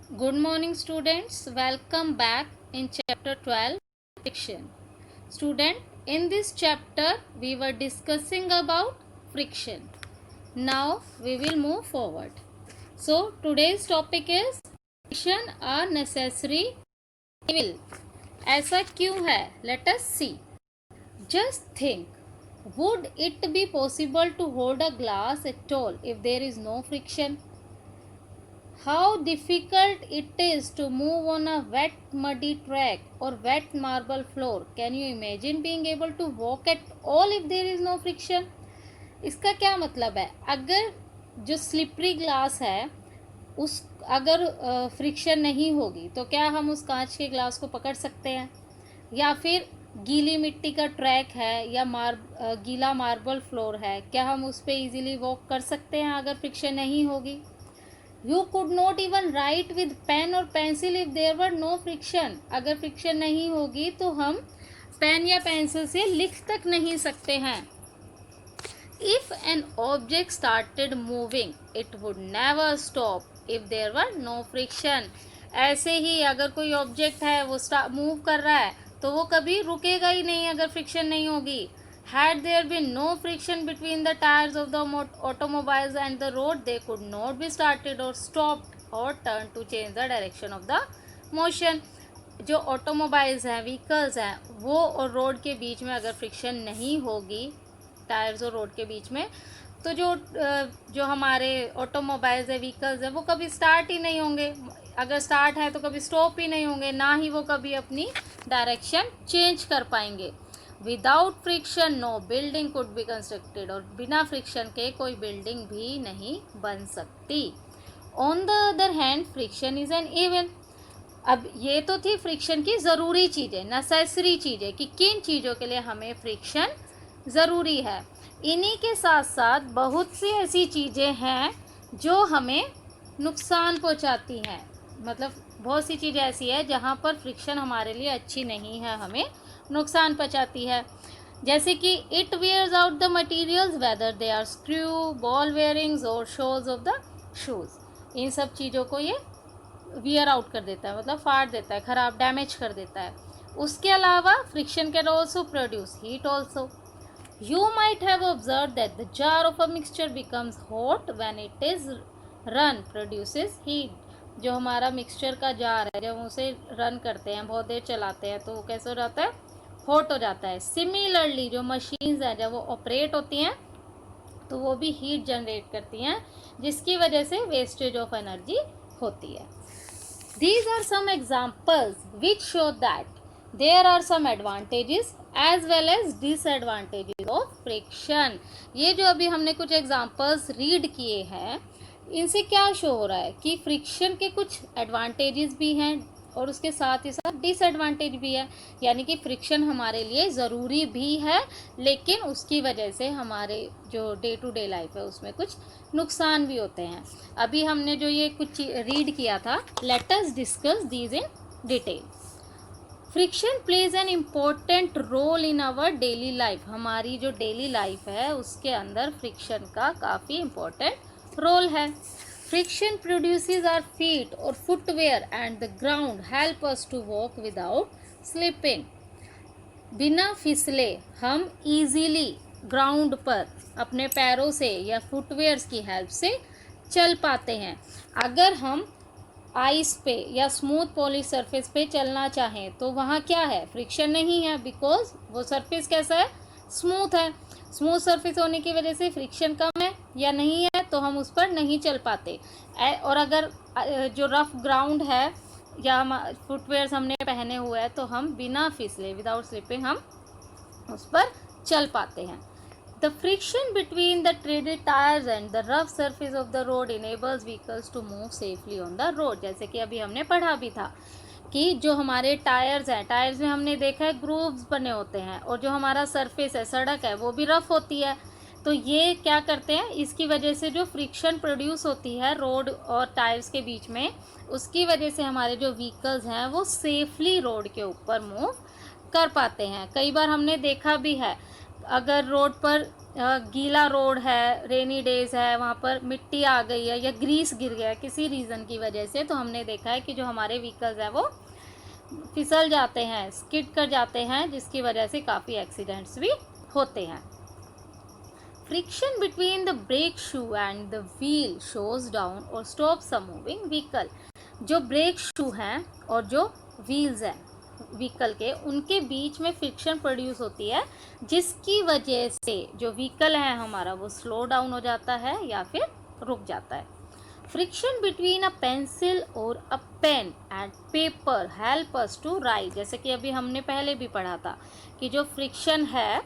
Good morning students, welcome back in chapter 12 friction. Student, in this chapter we were discussing about friction. Now we will move forward. So today's topic is friction a necessary evil. ऐसा क्यों है? Let us see. Just think, would it be possible to hold a glass at all if there is no friction? How difficult it is to move on a wet muddy track or wet marble floor. Can you imagine being able to walk at all if there is no friction? इसका क्या मतलब है? अगर जो slippery glass है उस अगर friction नहीं होगी तो क्या हम उस कांच के ग्लास को पकड़ सकते हैं? या फिर गीली मिट्टी का ट्रैक है या गीला मार्बल फ्लोर है, क्या हम उस पर ईजिली वॉक कर सकते हैं अगर फ्रिक्शन नहीं होगी? You could not even write with pen or pencil if there were no friction. अगर फ्रिक्शन नहीं होगी तो हम पेन या पेंसिल से लिख तक नहीं सकते हैं. If an object started moving, it would never stop if there were no friction. ऐसे ही अगर कोई ऑब्जेक्ट है वो मूव कर रहा है तो वो कभी रुकेगा ही नहीं अगर फ्रिक्शन नहीं होगी. Had there been no friction between the tires of the automobiles and the road, they could not be started or stopped or turned to change the direction of the motion. जो automobiles हैं, vehicles हैं, वो और road के बीच में अगर friction नहीं होगी, टायर्स और रोड के बीच में, तो जो हमारे ऑटोमोबाइल्स है, व्हीकल्स है, वो कभी स्टार्ट ही नहीं होंगे. अगर स्टार्ट है तो कभी स्टॉप ही नहीं होंगे, ना ही वो कभी अपनी डायरेक्शन चेंज कर पाएंगे. Without friction no building could be constructed. और बिना फ्रिक्शन के कोई बिल्डिंग भी नहीं बन सकती. On the other hand friction is an even. अब ये तो थी फ्रिक्शन की ज़रूरी चीज़ें, नेसेसरी चीज़ें कि किन चीज़ों के लिए हमें फ्रिक्शन ज़रूरी है. इन्हीं के साथ साथ बहुत सी ऐसी चीज़ें हैं जो हमें नुकसान पहुंचाती हैं. मतलब बहुत सी चीज़ें ऐसी है जहाँ पर फ्रिक्शन हमारे लिए अच्छी नहीं है, हमें नुकसान पहुंचाती है. जैसे कि it wears out the materials whether they are screw, ball bearings और शोज ऑफ द शूज़. इन सब चीज़ों को ये वियर आउट कर देता है, मतलब फाड़ देता है, ख़राब डैमेज कर देता है. उसके अलावा friction can also produce heat also. You might have observed that the jar of a mixture becomes hot when it is run, produces heat. जो हमारा मिक्सचर का जार है, जब हम उसे रन करते हैं, बहुत देर चलाते हैं, तो वो कैसे हो जाता है? हॉट हो जाता है. सिमिलरली जो मशीन्स हैं जब वो ऑपरेट होती हैं तो वो भी हीट जनरेट करती हैं, जिसकी वजह से वेस्टेज ऑफ एनर्जी होती है. These are some examples which show that there are some advantages as well as disadvantages of friction. ये जो अभी हमने कुछ एग्जाम्पल्स रीड किए हैं, इनसे क्या शो हो रहा है कि फ्रिक्शन के कुछ एडवांटेजेस भी हैं और उसके साथ ही साथ डिसएडवांटेज भी है. यानी कि फ्रिक्शन हमारे लिए ज़रूरी भी है, लेकिन उसकी वजह से हमारे जो डे टू डे लाइफ है उसमें कुछ नुकसान भी होते हैं. अभी हमने जो ये कुछ रीड किया था, let us discuss these in detail. Friction plays an important role in our daily life. हमारी जो डेली लाइफ है उसके अंदर फ्रिक्शन का काफ़ी इम्पोर्टेंट रोल है. फ्रिक्शन प्रोड्यूसेस आवर फीट और footwear and the ground help us to walk without slipping. बिना फिसले हम इजीली ग्राउंड पर अपने पैरों से या फुटवेयर्स की हेल्प से चल पाते हैं. अगर हम आइस पे या स्मूथ पॉलिश सरफेस पे चलना चाहें तो वहाँ क्या है? फ्रिक्शन नहीं है, बिकॉज वो सरफेस कैसा है? स्मूथ है. स्मूथ सरफेस होने की वजह से फ्रिक्शन कम है या नहीं है, तो हम उस पर नहीं चल पाते. और अगर जो रफ ग्राउंड है या फुटवेयर्स हमने पहने हुए हैं तो हम बिना फिसले, विदाउट स्लिपिंग, हम उस पर चल पाते हैं. The friction between the treaded tires and the rough surface of the road enables vehicles to move safely on the road. जैसे कि अभी हमने पढ़ा भी था कि जो हमारे टायर्स हैं, टायर्स में हमने देखा है ग्रूव्स बने होते हैं, और जो हमारा सरफेस है, सड़क है, वो भी रफ होती है. तो ये क्या करते हैं? इसकी वजह से जो फ्रिक्शन प्रोड्यूस होती है रोड और टायर्स के बीच में, उसकी वजह से हमारे जो व्हीकल्स हैं वो सेफली रोड के ऊपर मूव कर पाते हैं. कई बार हमने देखा भी है, अगर रोड पर गीला रोड है, रेनी डेज है, वहाँ पर मिट्टी आ गई है या ग्रीस गिर गया है किसी रीज़न की वजह से, तो हमने देखा है कि जो हमारे व्हीकल्स हैं वो फिसल जाते हैं, स्किड कर जाते हैं, जिसकी वजह से काफ़ी एक्सीडेंट्स भी होते हैं। Friction between the brake shoe and the wheel shows down और स्टॉप्स अ मूविंग व्हीकल। जो ब्रेक शू हैं और जो व्हील्स हैं व्हीकल के, उनके बीच में फ्रिक्शन प्रोड्यूस होती है, जिसकी वजह से जो व्हीकल है हमारा वो स्लो डाउन हो जाता है या फिर रुक जाता है। फ्रिक्शन बिटवीन अ पेंसिल और a pen and paper help us to write. जैसे कि अभी हमने पहले भी पढ़ा था कि जो फ्रिक्शन है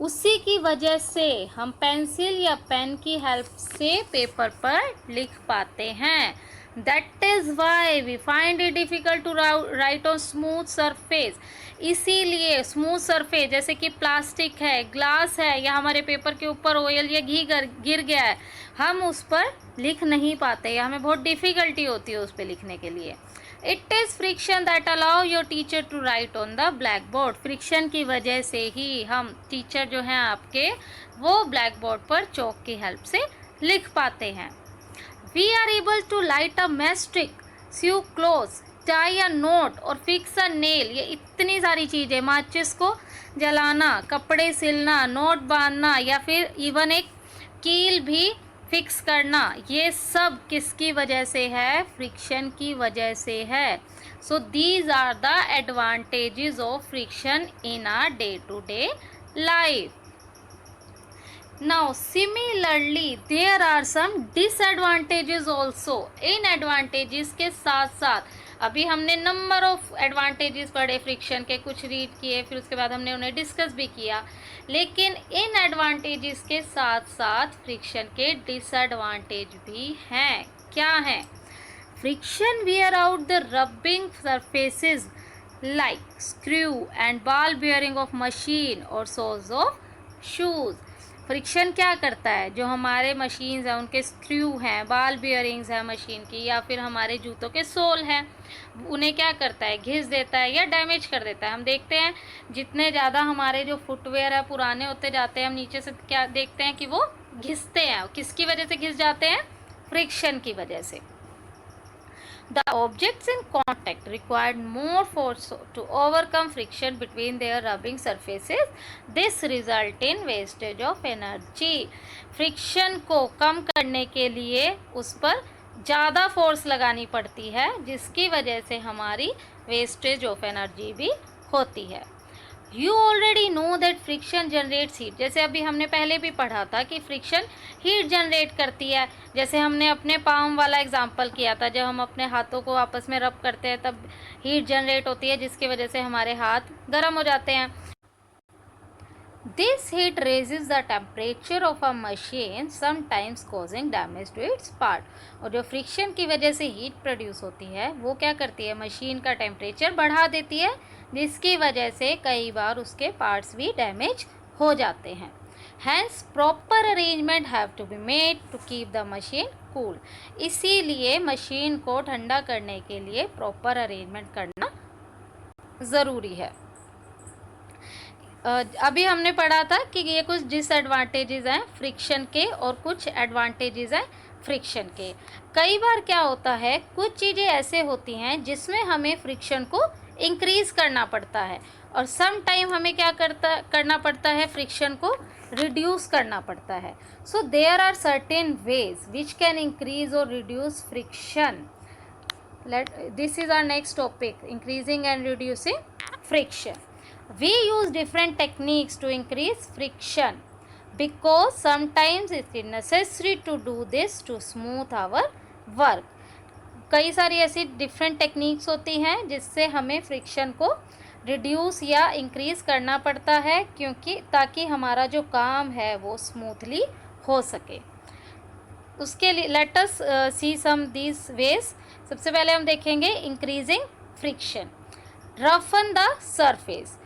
उसी की वजह से हम पेंसिल या पेन की हेल्प से पेपर पर लिख पाते हैं। That is why we find it difficult to write on smooth surface. इसीलिए स्मूथ सरफेस जैसे कि प्लास्टिक है, ग्लास है, या हमारे पेपर के ऊपर ऑयल या घी गिर गया है, हम उस पर लिख नहीं पाते या हमें बहुत डिफ़िकल्टी होती है उस पर लिखने के लिए। It is friction that allow your teacher to write on the blackboard. Friction की वजह से ही हम टीचर जो हैं आपके वो ब्लैक बोर्ड पर चौक की हेल्प से लिख पाते हैं। We are able to light a matchstick, sew clothes, tie a knot और fix a nail। ये इतनी सारी चीज़ें, माचिस को जलाना, कपड़े सिलना, नोट बांधना या फिर इवन एक कील भी फिक्स करना, ये सब किसकी वजह से है? फ्रिक्शन की वजह से है। So these are the advantages of friction in our day to day life. Now similarly there are some disadvantages also। इन एडवांटेजेस के साथ साथ अभी हमने नंबर ऑफ एडवांटेजेस पढ़े फ्रिक्शन के, कुछ रीड किए, फिर उसके बाद हमने उन्हें डिस्कस भी किया, लेकिन इन एडवांटेजेस के साथ साथ फ्रिक्शन के डिसएडवांटेज भी हैं। क्या हैं? Friction wear out the rubbing surfaces like screw and ball bearing of machine or soles of shoes। Friction क्या करता है? जो हमारे मशीन्स हैं उनके स्क्रू हैं, बाल बियरिंग्स हैं मशीन की, या फिर हमारे जूतों के सोल हैं, उन्हें क्या करता है? घिस देता है या डैमेज कर देता है। हम देखते हैं जितने ज़्यादा हमारे जो फुटवेयर है पुराने होते जाते हैं, हम नीचे से क्या देखते हैं कि वो घिसते हैं। किसकी वजह से घिस जाते हैं? फ्रिक्शन की वजह से। The objects in contact required more force to overcome friction between their rubbing surfaces. This result in wastage of energy। Friction को कम करने के लिए उस पर ज़्यादा फोर्स लगानी पड़ती है, जिसकी वजह से हमारी वेस्टेज ऑफ एनर्जी भी होती है। You already know that friction generates heat। जैसे अभी हमने पहले भी पढ़ा था कि फ्रिक्शन हीट जनरेट करती है। जैसे हमने अपने पाम वाला एग्जांपल किया था, जब हम अपने हाथों को आपस में रब करते हैं तब हीट जनरेट होती है, जिसकी वजह से हमारे हाथ गर्म हो जाते हैं। This heat raises the temperature of a machine, sometimes causing damage to its part। और जो फ्रिक्शन की वजह से हीट प्रोड्यूस होती है वो क्या करती है? मशीन का टेम्परेचर बढ़ा देती है, जिसकी वजह से कई बार उसके पार्ट्स भी डैमेज हो जाते हैं। Hence proper arrangement have to be made to keep the machine cool। इसीलिए मशीन को ठंडा करने के लिए प्रॉपर अरेंजमेंट करना ज़रूरी है। अभी हमने पढ़ा था कि ये कुछ डिसएडवांटेजेस हैं फ्रिक्शन के और कुछ एडवांटेजेस हैं फ्रिक्शन के। कई बार क्या होता है, कुछ चीज़ें ऐसे होती हैं जिसमें हमें फ्रिक्शन को इंक्रीज़ करना पड़ता है, और सम टाइम हमें क्या करना पड़ता है? फ्रिक्शन को रिड्यूस करना पड़ता है। So there are certain ways which can increase और reduce friction. This is our next topic, increasing and reducing friction. We use different techniques to increase friction because sometimes it is necessary to do this to smooth our work। कई सारी ऐसी different techniques होती हैं जिससे हमें friction को reduce या increase करना पड़ता है, क्योंकि ताकि हमारा जो काम है वो स्मूथली हो सके। उसके लिए let us see some these ways. सबसे पहले हम देखेंगे increasing friction. Roughen the surface.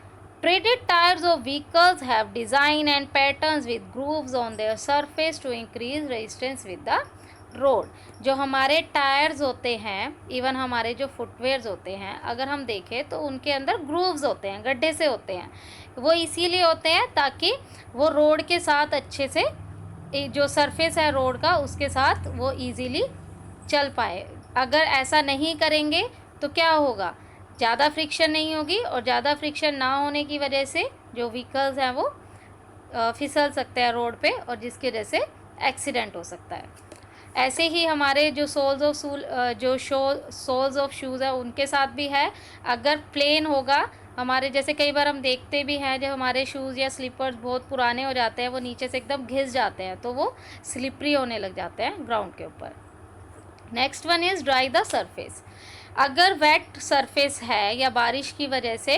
Treaded tires of vehicles have design and patterns with grooves on their surface to increase resistance with the road. जो हमारे टायर्स होते हैं, even हमारे जो फुटवेयर्स होते हैं, अगर हम देखें तो उनके अंदर ग्रूव्स होते हैं, गड्ढे से होते हैं। वो इसीलिए होते हैं ताकि वो रोड के साथ अच्छे से, जो सरफेस है रोड का उसके साथ वो इजीली चल पाए। अगर ऐसा नहीं करेंगे तो क्या होगा, ज़्यादा फ्रिक्शन नहीं होगी, और ज़्यादा फ्रिक्शन ना होने की वजह से जो व्हीकल्स हैं वो फिसल सकते हैं रोड पे, और जिसकी वजह से एक्सीडेंट हो सकता है। ऐसे ही हमारे जो सोल्स ऑफ शूज़ है उनके साथ भी है। अगर प्लेन होगा हमारे, जैसे कई बार हम देखते भी हैं जब हमारे शूज़ या स्लीपर्स बहुत पुराने हो जाते हैं, वो नीचे से एकदम घिस जाते हैं, तो वो स्लिपरी होने लग जाते हैं ग्राउंड के ऊपर। Next one is dry the surface. अगर वेट सरफेस है या बारिश की वजह से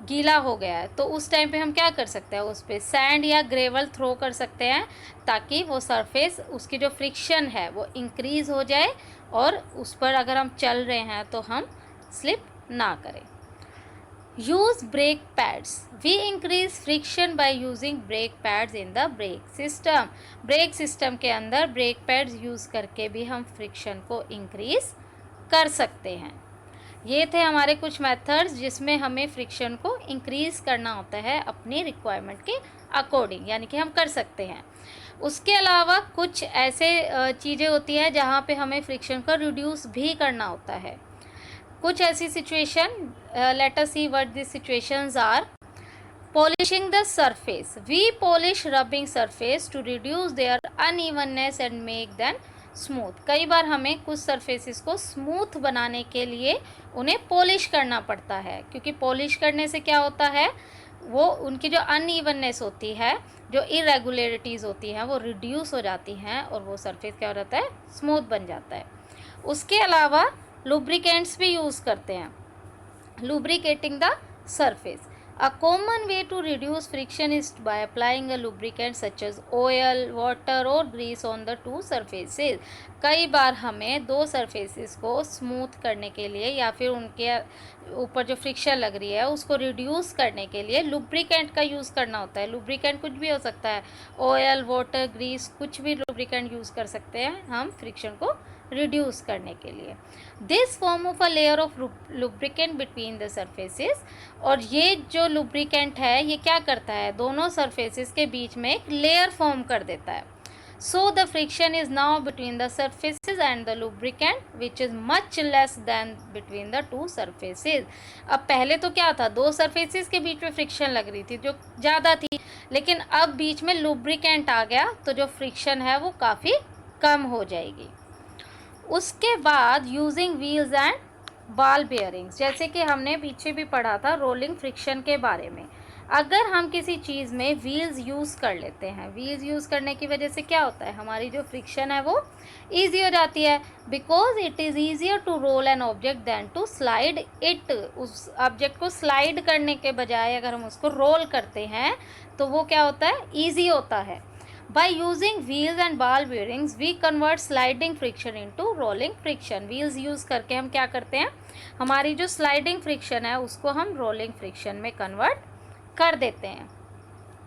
गीला हो गया है, तो उस टाइम पे हम क्या कर सकते हैं, उस पर सैंड या ग्रेवल थ्रो कर सकते हैं, ताकि वो सरफेस, उसकी जो फ्रिक्शन है वो इंक्रीज़ हो जाए, और उस पर अगर हम चल रहे हैं तो हम स्लिप ना करें। Use brake pads. We increase friction by using brake pads in the brake system. Brake system के अंदर ब्रेक पैड्स यूज़ करके भी हम फ्रिक्शन को इंक्रीज कर सकते हैं। ये थे हमारे कुछ मेथड्स जिसमें हमें फ्रिक्शन को इंक्रीज़ करना होता है अपनी रिक्वायरमेंट के अकॉर्डिंग, यानी कि हम कर सकते हैं। उसके अलावा कुछ ऐसे चीज़ें होती हैं जहाँ पे हमें फ्रिक्शन को रिड्यूस भी करना होता है। कुछ ऐसी situation, let us see what this situations are. Polishing the surface. We polish rubbing surface to reduce their unevenness and make them smooth. कई बार हमें कुछ सरफेसेस को स्मूथ बनाने के लिए उन्हें पॉलिश करना पड़ता है, क्योंकि पॉलिश करने से क्या होता है, वो उनकी जो अनइवननेस होती है, जो इरेगुलरिटीज़ होती हैं, वो रिड्यूस हो जाती हैं, और वो सरफेस क्या हो जाता है, स्मूथ बन जाता है। उसके अलावा लुब्रिकेंट्स भी यूज़ करते हैं, lubricating the surface. A common way to reduce friction is by applying a lubricant such as oil, water or grease on the two surfaces. कई बार हमें दो सरफेसेस को स्मूथ करने के लिए या फिर उनके ऊपर जो फ्रिक्शन लग रही है उसको रिड्यूस करने के लिए लुब्रिकेंट का यूज़ करना होता है। लुब्रिकेंट कुछ भी हो सकता है, ऑयल, वाटर, ग्रीस, कुछ भी लुब्रिकेंट यूज़ कर सकते हैं हम फ्रिक्शन को रिड्यूस करने के लिए। This form of a layer of lubricant between the surfaces. और ये जो लुब्रिकेंट है ये क्या करता है, दोनों सरफेसेस के बीच में एक लेयर फॉर्म कर देता है। So the friction is now between the surfaces and the lubricant, which is much less than between the two surfaces. अब पहले तो क्या था, दो सरफेसेस के बीच में फ्रिक्शन लग रही थी जो ज़्यादा थी, लेकिन अब बीच में लुब्रिकेंट आ गया तो जो फ्रिक्शन है वो काफ़ी कम हो जाएगी। उसके बाद using wheels and ball bearings, जैसे कि हमने पीछे भी पढ़ा था रोलिंग फ्रिक्शन के बारे में। अगर हम किसी चीज़ में व्हील्स यूज़ कर लेते हैं, व्हील्स यूज़ करने की वजह से क्या होता है, हमारी जो फ्रिक्शन है वो ईजी हो जाती है, because it is easier to roll an object than to slide it. उस ऑब्जेक्ट को स्लाइड करने के बजाय अगर हम उसको रोल करते हैं तो वो क्या होता है, ईजी होता है। By using wheels and ball bearings, we convert sliding friction into rolling friction. Wheels use करके हम क्या करते हैं, हमारी जो sliding friction है उसको हम rolling friction में convert कर देते हैं,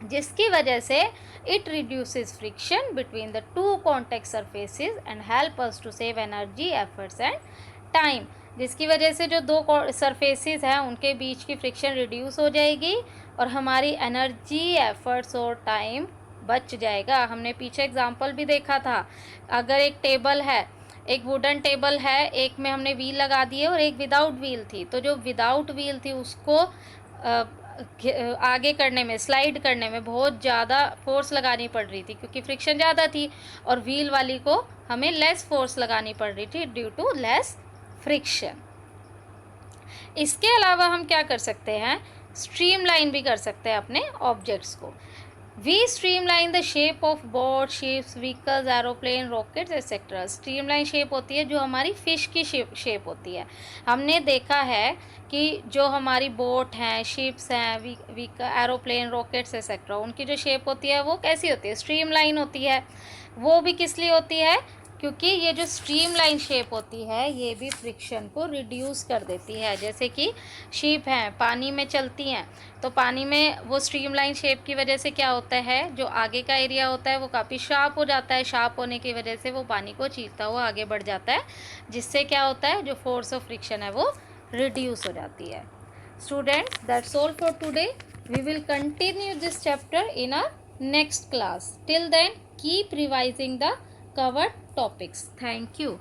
जिसकी वजह से it reduces friction between the two contact surfaces and help us to save energy, efforts and time. जिसकी वजह से जो दो सरफेसेस हैं उनके बीच की फ्रिक्शन रिड्यूस हो जाएगी और हमारी एनर्जी, एफर्ट्स और टाइम बच जाएगा। हमने पीछे एग्जांपल भी देखा था, अगर एक टेबल है, एक वुडन टेबल है, एक में हमने व्हील लगा दिए और एक विदाउट व्हील थी, तो जो विदाउट व्हील थी उसको आगे करने में, स्लाइड करने में बहुत ज़्यादा फोर्स लगानी पड़ रही थी क्योंकि फ्रिक्शन ज़्यादा थी, और व्हील वाली को हमें लेस फोर्स लगानी पड़ रही थी ड्यू टू लेस फ्रिक्शन। इसके अलावा हम क्या कर सकते हैं, स्ट्रीमलाइन भी कर सकते हैं अपने ऑब्जेक्ट्स को। We streamline the shape of boat, ships, vehicles, aeroplane, rockets, etc. Streamline shape होती है जो हमारी फ़िश की शेप होती है। हमने देखा है कि जो हमारी बोट हैं, शिप्स हैं, एरोप्लेन, रॉकेट्स एक्सेट्रा, उनकी जो शेप होती है वो कैसी होती है, स्ट्रीमलाइन होती है। वो भी किस लिए होती है, क्योंकि ये जो स्ट्रीमलाइन शेप होती है ये भी फ्रिक्शन को रिड्यूस कर देती है। जैसे कि शिप हैं, पानी में चलती हैं, तो पानी में वो स्ट्रीमलाइन शेप की वजह से क्या होता है, जो आगे का एरिया होता है वो काफ़ी शार्प हो जाता है। शार्प होने की वजह से वो पानी को चीरता हुआ आगे बढ़ जाता है, जिससे क्या होता है, जो फोर्स ऑफ फ्रिक्शन है वो रिड्यूस हो जाती है। Students, that's all for today. We will continue this chapter in our next class. Till then, keep revising the covered topics. Thank you.